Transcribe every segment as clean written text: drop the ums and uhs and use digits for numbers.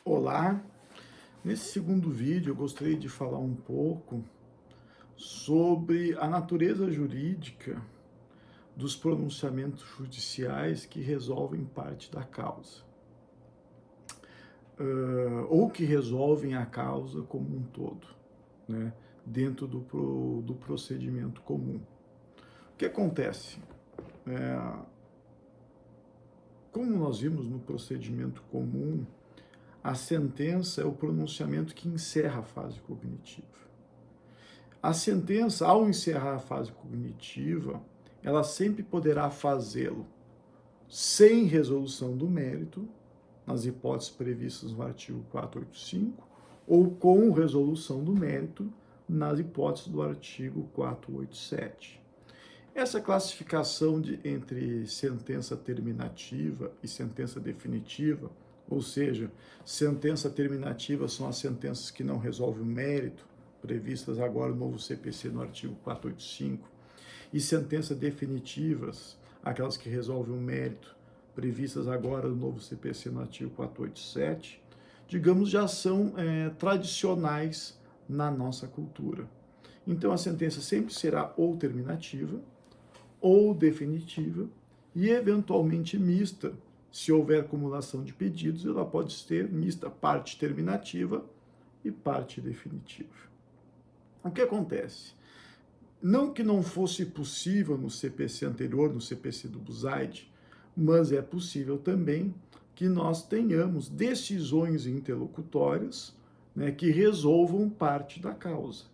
Olá, nesse segundo vídeo eu gostaria de falar um pouco sobre a natureza jurídica dos pronunciamentos judiciais que resolvem parte da causa, ou que resolvem a causa como um todo, né, dentro do procedimento comum. O que acontece? Como nós vimos no procedimento comum, a sentença é o pronunciamento que encerra a fase cognitiva. A sentença, ao encerrar a fase cognitiva, ela sempre poderá fazê-lo sem resolução do mérito, nas hipóteses previstas no artigo 485, ou com resolução do mérito, nas hipóteses do artigo 487. Essa classificação entre sentença terminativa e sentença definitiva, ou seja, sentença terminativa são as sentenças que não resolvem o mérito, previstas agora no novo CPC no artigo 485, e sentenças definitivas, aquelas que resolvem o mérito, previstas agora no novo CPC no artigo 487, digamos, já são tradicionais na nossa cultura. Então a sentença sempre será ou terminativa, ou definitiva, e eventualmente mista. Se houver acumulação de pedidos, ela pode ser mista, parte terminativa e parte definitiva. O que acontece? Não que não fosse possível no CPC anterior, no CPC do Buzaide, mas é possível também que nós tenhamos decisões interlocutórias, né, que resolvam parte da causa.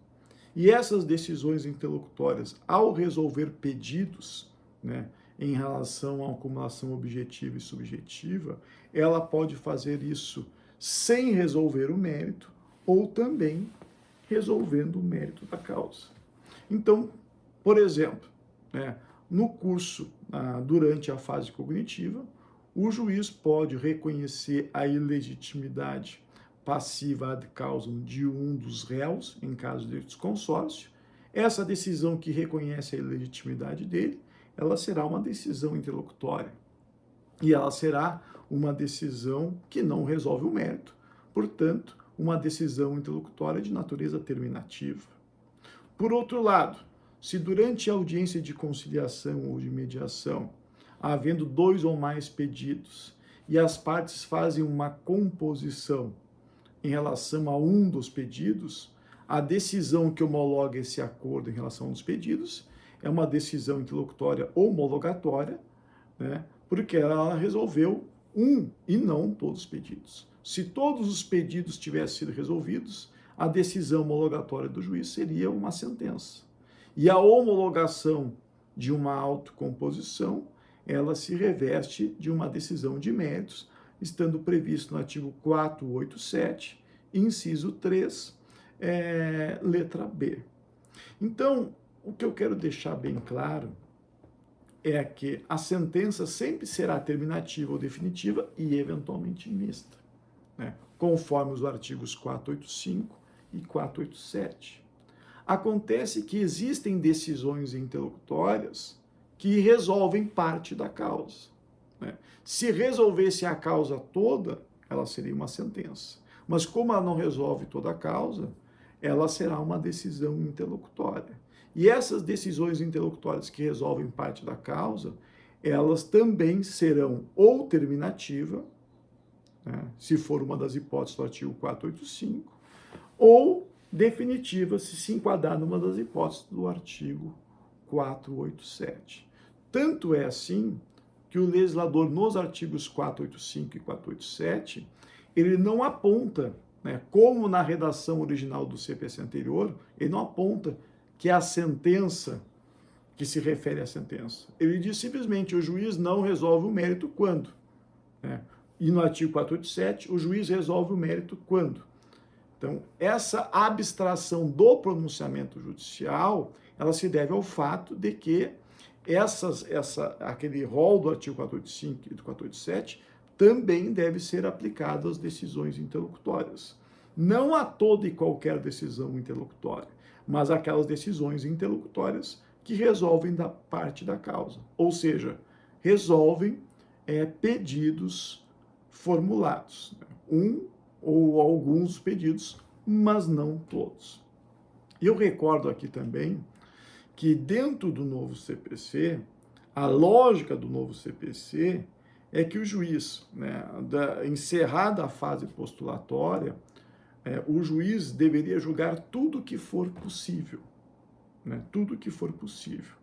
E essas decisões interlocutórias, ao resolver pedidos, né, em relação à acumulação objetiva e subjetiva, ela pode fazer isso sem resolver o mérito ou também resolvendo o mérito da causa. Então, por exemplo, né, no curso, durante a fase cognitiva, o juiz pode reconhecer a ilegitimidade passiva ad causam de um dos réus, em caso de desconsórcio. Essa decisão que reconhece a ilegitimidade dele, ela será uma decisão interlocutória. E ela será uma decisão que não resolve o mérito, portanto, uma decisão interlocutória de natureza terminativa. Por outro lado, se durante a audiência de conciliação ou de mediação, havendo dois ou mais pedidos, e as partes fazem uma composição em relação a um dos pedidos, a decisão que homologa esse acordo em relação aos pedidos é uma decisão interlocutória homologatória, né, porque ela resolveu um e não todos os pedidos. Se todos os pedidos tivessem sido resolvidos, a decisão homologatória do juiz seria uma sentença. E a homologação de uma autocomposição, ela se reveste de uma decisão de méritos, estando previsto no artigo 487, inciso 3, letra B. Então, o que eu quero deixar bem claro é que a sentença sempre será terminativa ou definitiva e eventualmente mista, né, conforme os artigos 485 e 487. Acontece que existem decisões interlocutórias que resolvem parte da causa, né? Se resolvesse a causa toda, ela seria uma sentença. Mas como ela não resolve toda a causa, ela será uma decisão interlocutória. E essas decisões interlocutórias que resolvem parte da causa, elas também serão ou terminativa, né, se for uma das hipóteses do artigo 485, ou definitiva, se enquadrar numa das hipóteses do artigo 487. Tanto é assim que o legislador, nos artigos 485 e 487, ele não aponta, né, como na redação original do CPC anterior, ele não aponta que é a sentença que se refere à sentença. Ele diz simplesmente, o juiz não resolve o mérito quando, né? E no artigo 487, o juiz resolve o mérito quando. Então, essa abstração do pronunciamento judicial, ela se deve ao fato de que aquele rol do artigo 485 e do 487 também deve ser aplicado às decisões interlocutórias. Não a toda e qualquer decisão interlocutória, mas aquelas decisões interlocutórias que resolvem da parte da causa, ou seja, resolvem pedidos formulados. Um ou alguns pedidos, mas não todos. Eu recordo aqui também que dentro do novo CPC, a lógica do novo CPC é que o juiz, né, encerrada a fase postulatória, o juiz deveria julgar tudo que for possível, né, tudo que for possível,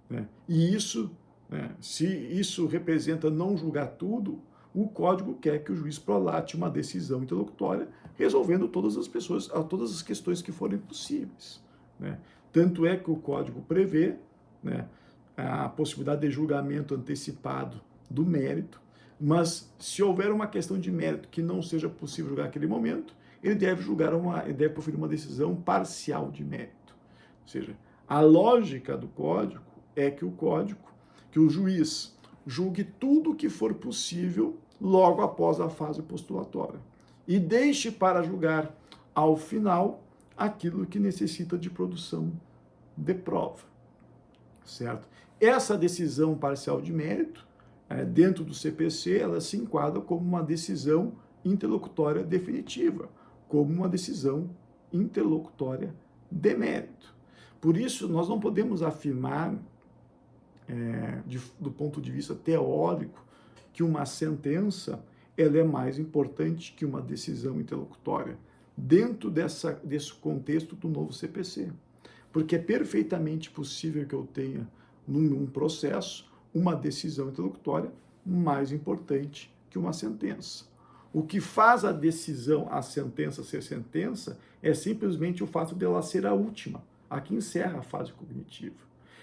né, e isso, né, se isso representa não julgar tudo, o Código quer que o juiz prolate uma decisão interlocutória resolvendo todas as questões que forem possíveis, né. Tanto é que o Código prevê, né, a possibilidade de julgamento antecipado do mérito, mas se houver uma questão de mérito que não seja possível julgar naquele momento, ele deve proferir uma decisão parcial de mérito. Ou seja, a lógica do Código é que o juiz julgue tudo o que for possível logo após a fase postulatória e deixe para julgar ao final aquilo que necessita de produção de prova, certo? Essa decisão parcial de mérito, dentro do CPC, ela se enquadra como uma decisão interlocutória definitiva, como uma decisão interlocutória de mérito. Por isso, nós não podemos afirmar, do ponto de vista teórico, que uma sentença ela é mais importante que uma decisão interlocutória, dentro desse contexto do novo CPC. Porque é perfeitamente possível que eu tenha, num processo, uma decisão interlocutória mais importante que uma sentença. O que faz a sentença ser sentença, é simplesmente o fato dela ser a última, a que encerra a fase cognitiva.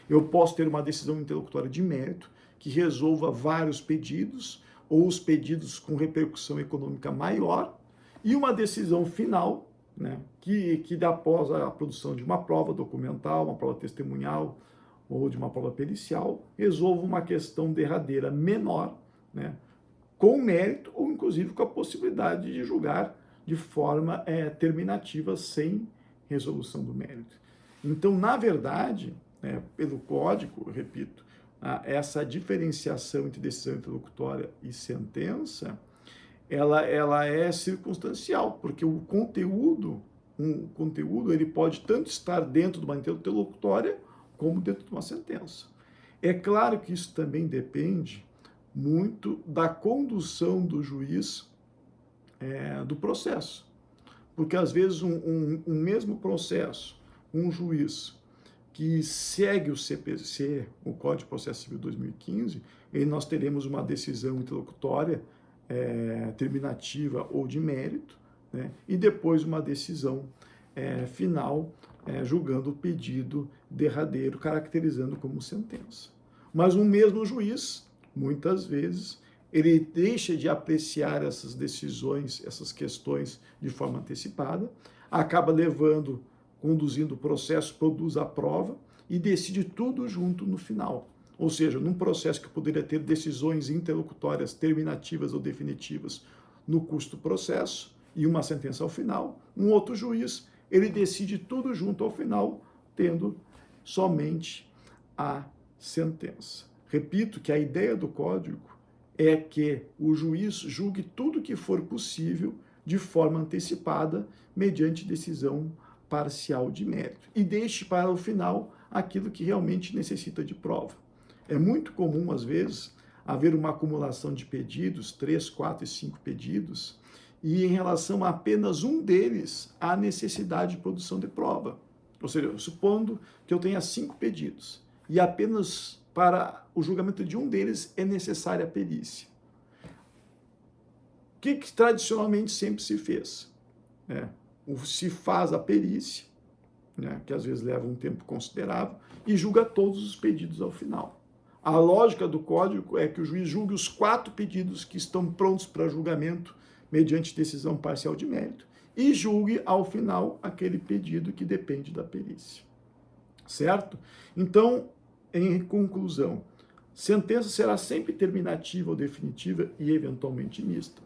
Eu posso ter uma decisão interlocutória de mérito que resolva vários pedidos, ou os pedidos com repercussão econômica maior, e uma decisão final, né, que após a produção de uma prova documental, uma prova testemunhal, ou de uma prova pericial, resolva uma questão derradeira menor, né, com mérito, ou inclusive com a possibilidade de julgar de forma terminativa, sem resolução do mérito. Então, na verdade, pelo Código, repito, essa diferenciação entre decisão interlocutória e sentença, ela é circunstancial, porque o conteúdo ele pode tanto estar dentro de uma interlocutória como dentro de uma sentença. É claro que isso também depende muito da condução do juiz do processo, porque às vezes um mesmo processo, um juiz que segue o CPC, o Código de Processo Civil 2015, e nós teremos uma decisão interlocutória terminativa ou de mérito, né, e depois uma decisão final julgando o pedido derradeiro, caracterizando como sentença. Mas um mesmo juiz, muitas vezes, ele deixa de apreciar essas decisões, essas questões de forma antecipada, acaba conduzindo o processo, produz a prova e decide tudo junto no final. Ou seja, num processo que poderia ter decisões interlocutórias terminativas ou definitivas no curso do processo e uma sentença ao final, um outro juiz, ele decide tudo junto ao final, tendo somente a sentença. Repito que a ideia do Código é que o juiz julgue tudo que for possível de forma antecipada, mediante decisão parcial de mérito, e deixe para o final aquilo que realmente necessita de prova. É muito comum, às vezes, haver uma acumulação de pedidos, 3, 4 e 5 pedidos, e em relação a apenas um deles, há necessidade de produção de prova. Ou seja, supondo que eu tenha 5 pedidos, e apenas para o julgamento de um deles é necessária a perícia. O que tradicionalmente sempre se fez? Se faz a perícia, que às vezes leva um tempo considerável, e julga todos os pedidos ao final. A lógica do Código é que o juiz julgue os 4 pedidos que estão prontos para julgamento mediante decisão parcial de mérito e julgue ao final aquele pedido que depende da perícia. Certo? Então, em conclusão, sentença será sempre terminativa ou definitiva e eventualmente mista.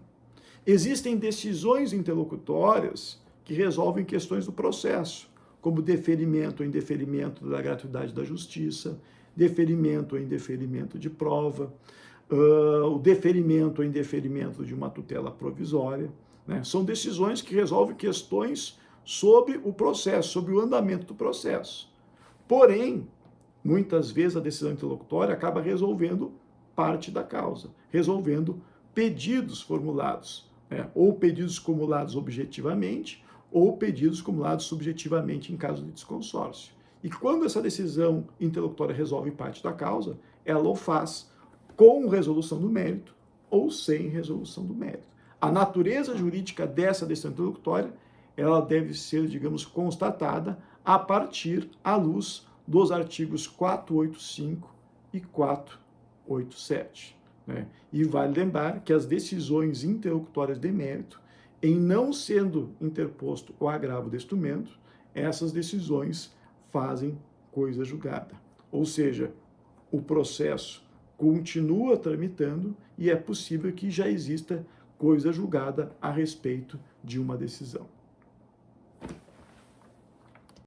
Existem decisões interlocutórias que resolvem questões do processo, como deferimento ou indeferimento da gratuidade da justiça, deferimento ou indeferimento de prova, o deferimento ou indeferimento de uma tutela provisória, né? São decisões que resolvem questões sobre o processo, sobre o andamento do processo. Porém, muitas vezes a decisão interlocutória acaba resolvendo parte da causa, resolvendo pedidos formulados, né? Ou pedidos formulados objetivamente, ou pedidos formulados subjetivamente em caso de desconsórcio. E quando essa decisão interlocutória resolve parte da causa, ela o faz com resolução do mérito ou sem resolução do mérito. A natureza jurídica dessa decisão interlocutória, ela deve ser, digamos, constatada a partir, à luz dos artigos 485 e 487. Né? E vale lembrar que as decisões interlocutórias de mérito, em não sendo interposto o agravo de instrumento, essas decisões fazem coisa julgada. Ou seja, o processo continua tramitando e é possível que já exista coisa julgada a respeito de uma decisão.